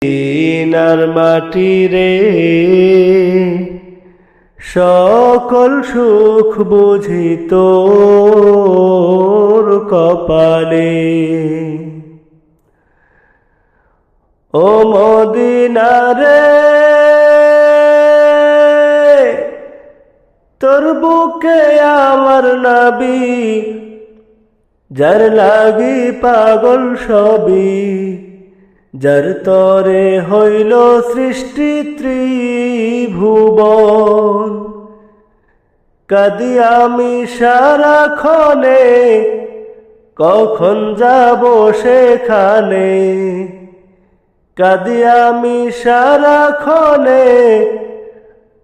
মদিনার মাটি রে সকল সুখ বুঝি তোর কপালে। ও মদিনা রে তোর বুকে আমার নবী, যার লাগি পাগল সবই, যার তরে হইল সৃষ্টি ত্রিভুবন। কাঁদি আমি সারাক্ষণে, কখন যাব সেখানে। কাঁদি আমি সারাক্ষণে,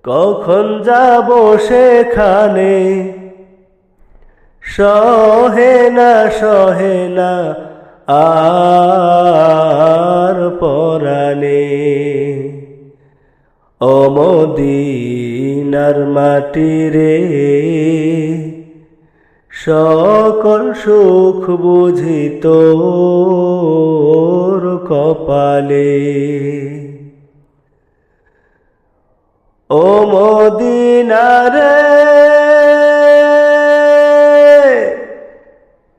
কখন যাব সেখানে। সহে না আর পরাণে। ও মদিনার মাটি রে সকল সুখ বুঝি তোর কপালে। ও মদিনা রে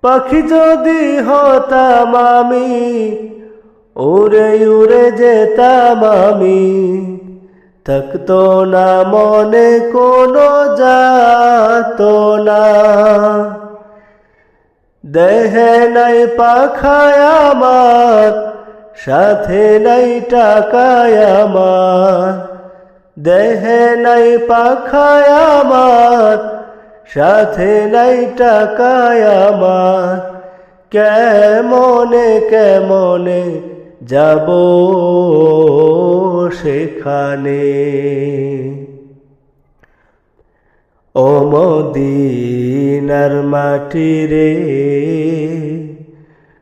পাখি যদি হতাম আমি, উড়ে উড়ে যেতাম আমি। থাকতো না মনে কোনো যাতনা, দেহে নাই পাখায় আমার, সাথে নাই টাকায় আমার। দেহে নাই পাখায় আমার, সাথে নাই টাকায় আমার। কেমনে যাব সেখানে। ও মদিনার মাটি রে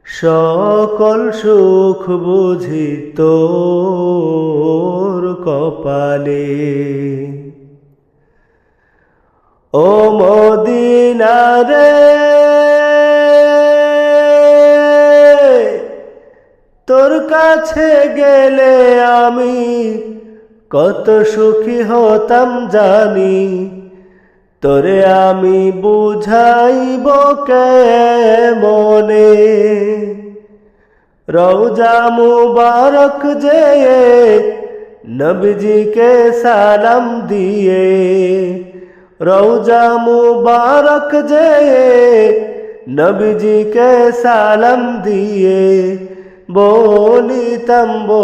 সকল সুখ বুঝি তোর কপালে। ও মদিনা রে তোর কাছে গেলে আমি কত সুখী হতাম জানি। তোরে আমি বুঝাইব কেমনে। রওজা মুবারক যেয়ে নবীজিকে সালাম দিয়ে। রওজা মুবারক যেয়ে নবীজিকে সালাম দিয়ে বলিতাম